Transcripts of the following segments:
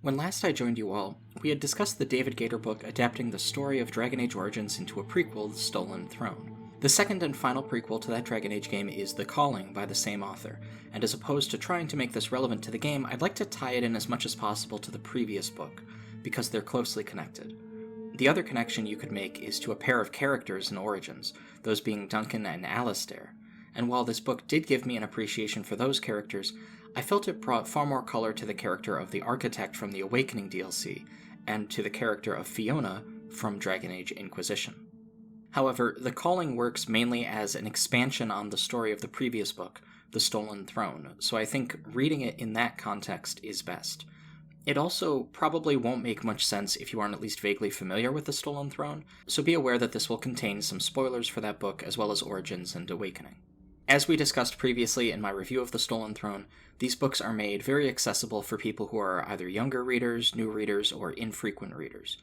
When last I joined you all, we had discussed the David Gator book adapting the story of Dragon Age Origins into a prequel, The Stolen Throne. The second and final prequel to that Dragon Age game is The Calling by the same author, and as opposed to trying to make this relevant to the game, I'd like to tie it in as much as possible to the previous book, because they're closely connected. The other connection you could make is to a pair of characters in Origins, those being Duncan and Alistair, and while this book did give me an appreciation for those characters, I felt it brought far more color to the character of the Architect from the Awakening DLC, and to the character of Fiona from Dragon Age Inquisition. However, The Calling works mainly as an expansion on the story of the previous book, The Stolen Throne, so I think reading it in that context is best. It also probably won't make much sense if you aren't at least vaguely familiar with The Stolen Throne, so be aware that this will contain some spoilers for that book as well as Origins and Awakening. As we discussed previously in my review of The Stolen Throne, these books are made very accessible for people who are either younger readers, new readers, or infrequent readers.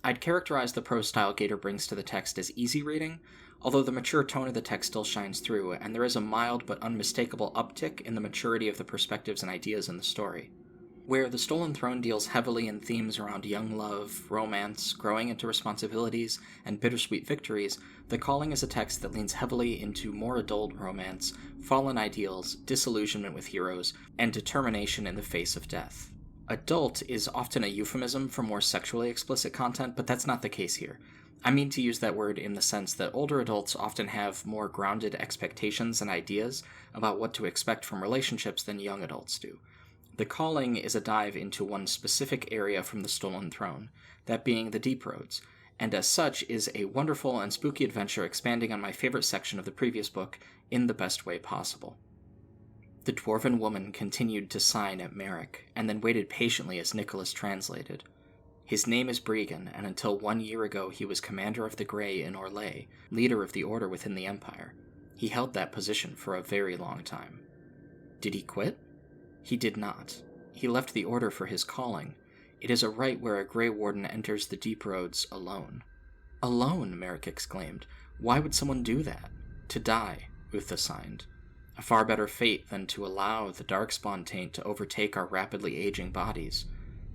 I'd characterize the prose style Gator brings to the text as easy reading, although the mature tone of the text still shines through, and there is a mild but unmistakable uptick in the maturity of the perspectives and ideas in the story. Where The Stolen Throne deals heavily in themes around young love, romance, growing into responsibilities, and bittersweet victories, The Calling is a text that leans heavily into more adult romance, fallen ideals, disillusionment with heroes, and determination in the face of death. Adult is often a euphemism for more sexually explicit content, but that's not the case here. I mean to use that word in the sense that older adults often have more grounded expectations and ideas about what to expect from relationships than young adults do. The Calling is a dive into one specific area from the Stolen Throne, that being the Deep Roads, and as such is a wonderful and spooky adventure expanding on my favorite section of the previous book in the best way possible. The dwarven woman continued to sign at Merrick, and then waited patiently as Nicholas translated. His name is Bregan, and until 1 year ago he was commander of the Grey in Orlais, leader of the Order within the Empire. He held that position for a very long time. Did he quit? He did not. He left the Order for his calling. It is a rite where a Grey Warden enters the Deep Roads alone. Alone, Merrick exclaimed. Why would someone do that? To die, Utha signed. A far better fate than to allow the Darkspawn taint to overtake our rapidly aging bodies.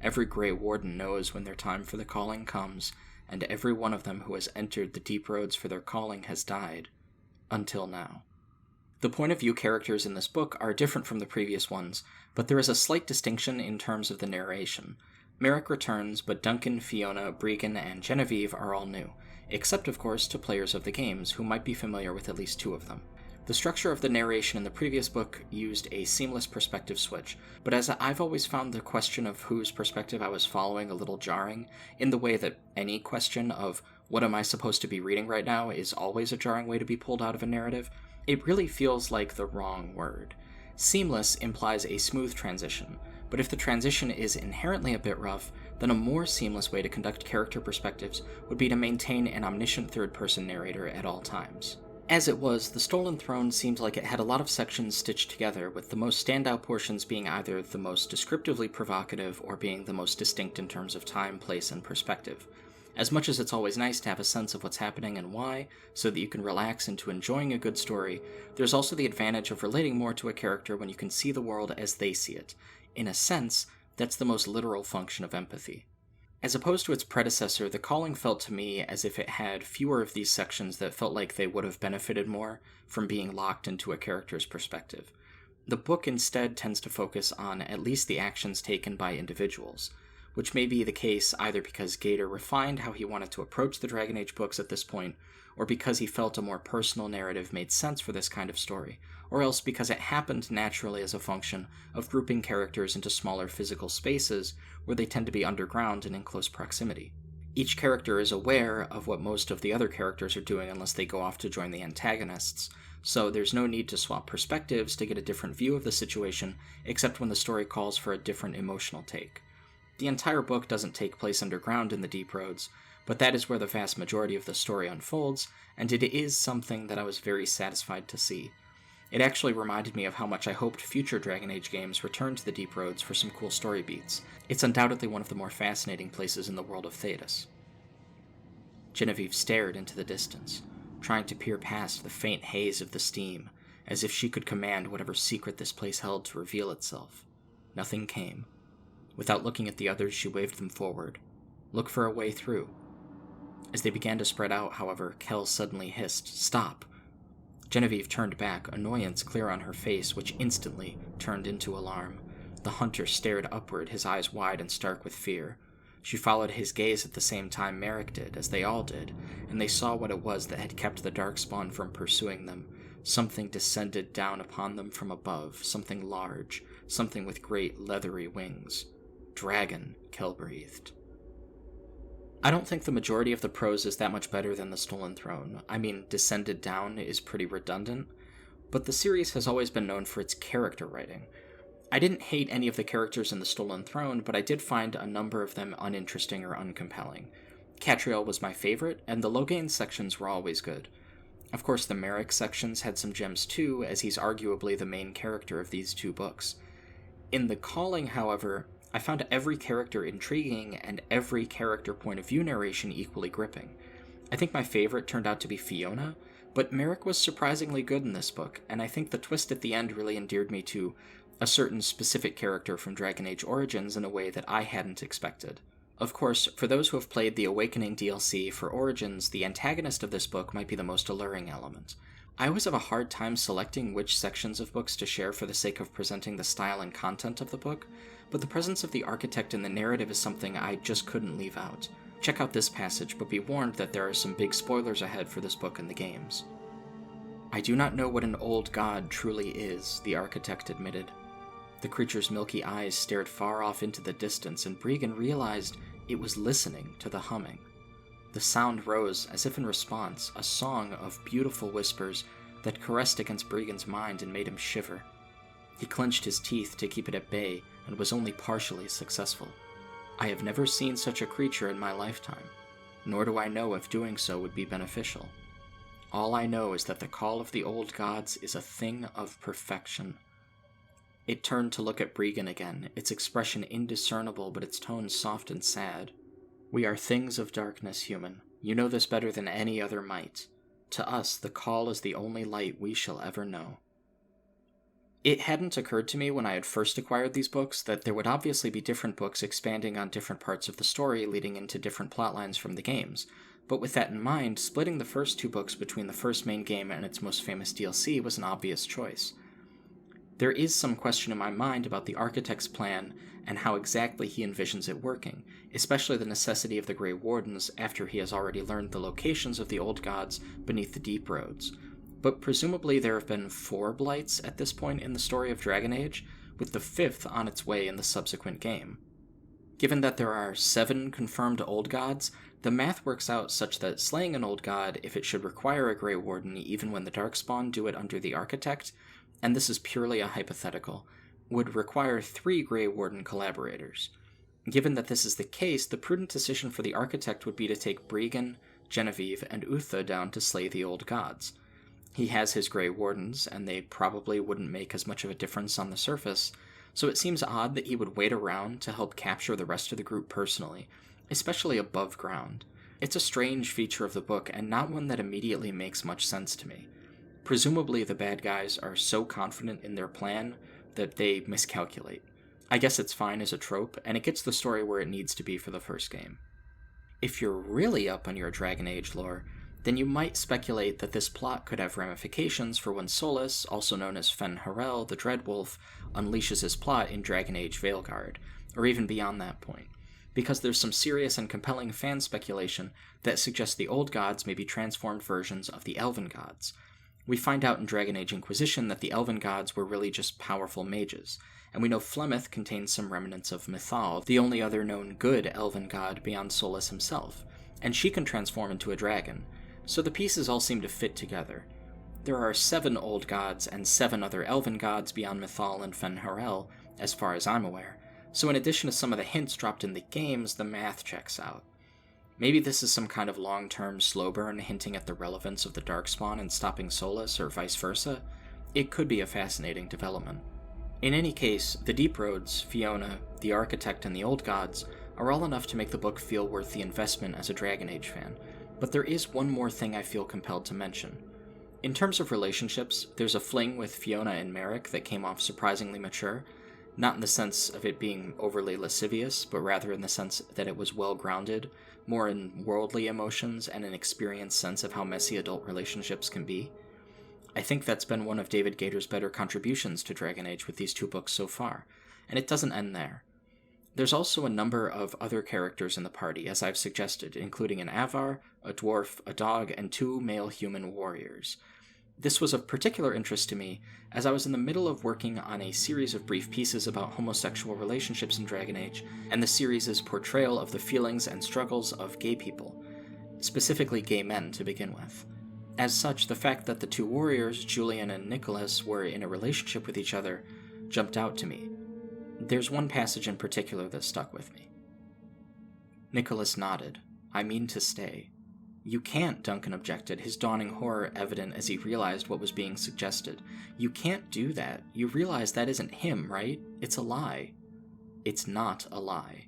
Every Grey Warden knows when their time for the calling comes, and every one of them who has entered the Deep Roads for their calling has died. Until now. The point of view characters in this book are different from the previous ones, but there is a slight distinction in terms of the narration. Merrick returns, but Duncan, Fiona, Bregan, and Genevieve are all new, except of course to players of the games who might be familiar with at least two of them. The structure of the narration in the previous book used a seamless perspective switch, but as I've always found the question of whose perspective I was following a little jarring, in the way that any question of what am I supposed to be reading right now is always a jarring way to be pulled out of a narrative, it really feels like the wrong word. Seamless implies a smooth transition, but if the transition is inherently a bit rough, then a more seamless way to conduct character perspectives would be to maintain an omniscient third-person narrator at all times. As it was, The Stolen Throne seemed like it had a lot of sections stitched together, with the most standout portions being either the most descriptively provocative or being the most distinct in terms of time, place, and perspective. As much as it's always nice to have a sense of what's happening and why, so that you can relax into enjoying a good story, there's also the advantage of relating more to a character when you can see the world as they see it. In a sense, that's the most literal function of empathy. As opposed to its predecessor, The Calling felt to me as if it had fewer of these sections that felt like they would have benefited more from being locked into a character's perspective. The book instead tends to focus on at least the actions taken by individuals, which may be the case either because Gator refined how he wanted to approach the Dragon Age books at this point, or because he felt a more personal narrative made sense for this kind of story, or else because it happened naturally as a function of grouping characters into smaller physical spaces where they tend to be underground and in close proximity. Each character is aware of what most of the other characters are doing unless they go off to join the antagonists, so there's no need to swap perspectives to get a different view of the situation, except when the story calls for a different emotional take. The entire book doesn't take place underground in the Deep Roads, but that is where the vast majority of the story unfolds, and it is something that I was very satisfied to see. It actually reminded me of how much I hoped future Dragon Age games returned to the Deep Roads for some cool story beats. It's undoubtedly one of the more fascinating places in the world of Thedas. Genevieve stared into the distance, trying to peer past the faint haze of the steam, as if she could command whatever secret this place held to reveal itself. Nothing came. Without looking at the others, she waved them forward. "Look for a way through." As they began to spread out, however, Kel suddenly hissed, "Stop!" Genevieve turned back, annoyance clear on her face, which instantly turned into alarm. The hunter stared upward, his eyes wide and stark with fear. She followed his gaze at the same time Merrick did, as they all did, and they saw what it was that had kept the Darkspawn from pursuing them. Something descended down upon them from above, something large, something with great leathery wings. "Dragon," Kel breathed. I don't think the majority of the prose is that much better than The Stolen Throne. I mean, descended down is pretty redundant, but the series has always been known for its character writing. I didn't hate any of the characters in The Stolen Throne, but I did find a number of them uninteresting or uncompelling. Catriel was my favorite, and the Loghain sections were always good. Of course, the Merrick sections had some gems too, as he's arguably the main character of these two books. In The Calling, however, I found every character intriguing and every character point of view narration equally gripping. I think my favorite turned out to be Fiona, but Merrick was surprisingly good in this book, and I think the twist at the end really endeared me to a certain specific character from Dragon Age Origins in a way that I hadn't expected. Of course, for those who have played the Awakening DLC for Origins, the antagonist of this book might be the most alluring element. I always have a hard time selecting which sections of books to share for the sake of presenting the style and content of the book, but the presence of the architect in the narrative is something I just couldn't leave out. Check out this passage, but be warned that there are some big spoilers ahead for this book and the games. "I do not know what an old god truly is," the architect admitted. The creature's milky eyes stared far off into the distance, and Bregan realized it was listening to the humming. The sound rose, as if in response, a song of beautiful whispers that caressed against Bregan's mind and made him shiver. He clenched his teeth to keep it at bay, and was only partially successful. "I have never seen such a creature in my lifetime, nor do I know if doing so would be beneficial. All I know is that the call of the old gods is a thing of perfection." It turned to look at Bregan again, its expression indiscernible but its tone soft and sad. "We are things of darkness, human. You know this better than any other might. To us, the call is the only light we shall ever know." It hadn't occurred to me when I had first acquired these books that there would obviously be different books expanding on different parts of the story leading into different plotlines from the games, but with that in mind, splitting the first two books between the first main game and its most famous DLC was an obvious choice. There is some question in my mind about the architect's plan and how exactly he envisions it working, especially the necessity of the Grey Wardens after he has already learned the locations of the old gods beneath the Deep Roads. But presumably there have been 4 Blights at this point in the story of Dragon Age, with the 5th on its way in the subsequent game. Given that there are 7 confirmed old gods, the math works out such that slaying an old god, if it should require a Grey Warden even when the Darkspawn do it under the Architect, and this is purely a hypothetical, would require 3 Grey Warden collaborators. Given that this is the case, the prudent decision for the Architect would be to take Bregan, Genevieve, and Uther down to slay the old gods. He has his Grey Wardens, and they probably wouldn't make as much of a difference on the surface, so it seems odd that he would wait around to help capture the rest of the group personally, especially above ground. It's a strange feature of the book, and not one that immediately makes much sense to me. Presumably the bad guys are so confident in their plan that they miscalculate. I guess it's fine as a trope, and it gets the story where it needs to be for the first game. If you're really up on your Dragon Age lore, then you might speculate that this plot could have ramifications for when Solas, also known as Fen Harel, the Dreadwolf, unleashes his plot in Dragon Age Veilguard, or even beyond that point, because there's some serious and compelling fan speculation that suggests the old gods may be transformed versions of the Elven gods. We find out in Dragon Age Inquisition that the Elven gods were really just powerful mages, and we know Flemeth contains some remnants of Mythal, the only other known good Elven god beyond Solas himself, and she can transform into a dragon, so the pieces all seem to fit together. There are 7 old gods and 7 other Elven gods beyond Mythal and Fen Harel, as far as I'm aware, so in addition to some of the hints dropped in the games, the math checks out. Maybe this is some kind of long-term slow burn hinting at the relevance of the Darkspawn and stopping Solas, or vice versa. It could be a fascinating development. In any case, the Deep Roads, Fiona, the Architect, and the Old Gods are all enough to make the book feel worth the investment as a Dragon Age fan, but there is one more thing I feel compelled to mention. In terms of relationships, there's a fling with Fiona and Merrick that came off surprisingly mature, Not in the sense of it being overly lascivious, but rather in the sense that it was well-grounded, more in worldly emotions and an experienced sense of how messy adult relationships can be. I think that's been one of David Gator's better contributions to Dragon Age with these two books so far, and it doesn't end there. There's also a number of other characters in the party, as I've suggested, including an Avar, a dwarf, a dog, and 2 male human warriors. This was of particular interest to me, as I was in the middle of working on a series of brief pieces about homosexual relationships in Dragon Age, and the series' portrayal of the feelings and struggles of gay people, specifically gay men to begin with. As such, the fact that the 2 warriors, Julian and Nicholas, were in a relationship with each other jumped out to me. There's one passage in particular that stuck with me. Nicholas nodded. "I mean to stay." "You can't," Duncan objected, his dawning horror evident as he realized what was being suggested. "You can't do that. You realize that isn't him, right? It's a lie." "It's not a lie."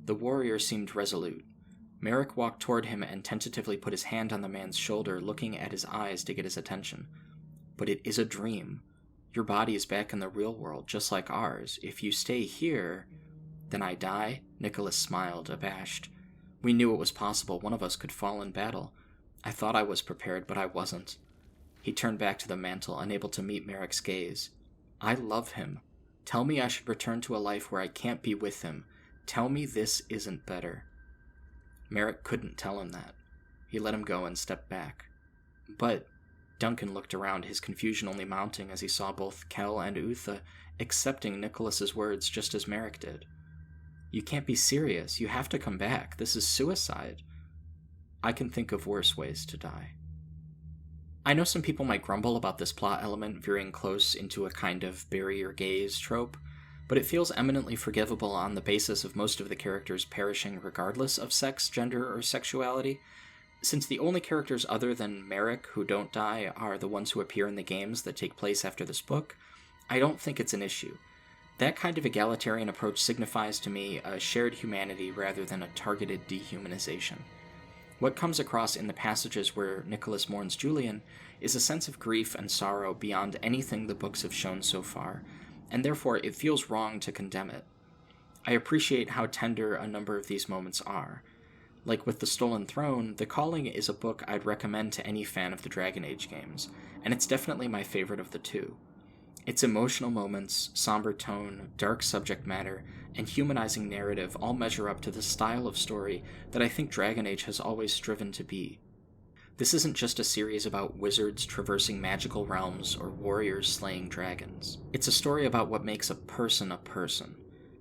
The warrior seemed resolute. Merrick walked toward him and tentatively put his hand on the man's shoulder, looking at his eyes to get his attention. "But it is a dream. Your body is back in the real world, just like ours. If you stay here..." "Then I die?" Nicholas smiled, abashed. "We knew it was possible one of us could fall in battle. I thought I was prepared, but I wasn't." He turned back to the mantle, unable to meet Merrick's gaze. "I love him. Tell me I should return to a life where I can't be with him. Tell me this isn't better." Merrick couldn't tell him that. He let him go and stepped back. "But..." Duncan looked around, his confusion only mounting as he saw both Kel and Utha accepting Nicholas's words just as Merrick did. "You can't be serious. You have to come back. This is suicide." "I can think of worse ways to die." I know some people might grumble about this plot element veering close into a kind of bury your gays trope, but it feels eminently forgivable on the basis of most of the characters perishing regardless of sex, gender, or sexuality. Since the only characters other than Merrick who don't die are the ones who appear in the games that take place after this book, I don't think it's an issue. That kind of egalitarian approach signifies to me a shared humanity rather than a targeted dehumanization. What comes across in the passages where Nicholas mourns Julian is a sense of grief and sorrow beyond anything the books have shown so far, and therefore it feels wrong to condemn it. I appreciate how tender a number of these moments are. Like with The Stolen Throne, The Calling is a book I'd recommend to any fan of the Dragon Age games, and it's definitely my favorite of the two. Its emotional moments, somber tone, dark subject matter, and humanizing narrative all measure up to the style of story that I think Dragon Age has always striven to be. This isn't just a series about wizards traversing magical realms or warriors slaying dragons. It's a story about what makes a person,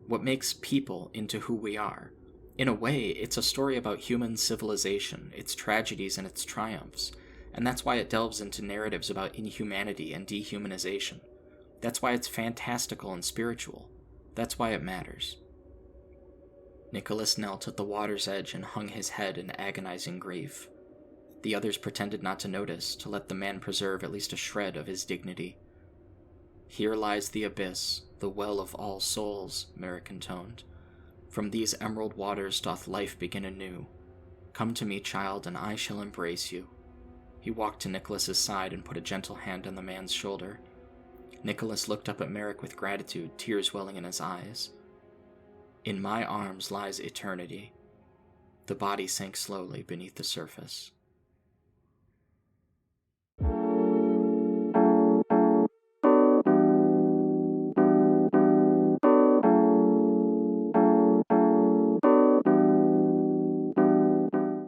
what makes people into who we are. In a way, it's a story about human civilization, its tragedies and its triumphs, and that's why it delves into narratives about inhumanity and dehumanization. That's why it's fantastical and spiritual. That's why it matters. Nicholas knelt at the water's edge and hung his head in agonizing grief. The others pretended not to notice, to let the man preserve at least a shred of his dignity. "Here lies the abyss, the well of all souls," Merrick intoned. "From these emerald waters doth life begin anew. Come to me, child, and I shall embrace you." He walked to Nicholas's side and put a gentle hand on the man's shoulder. Nicholas looked up at Merrick with gratitude, tears welling in his eyes. "In my arms lies eternity." The body sank slowly beneath the surface.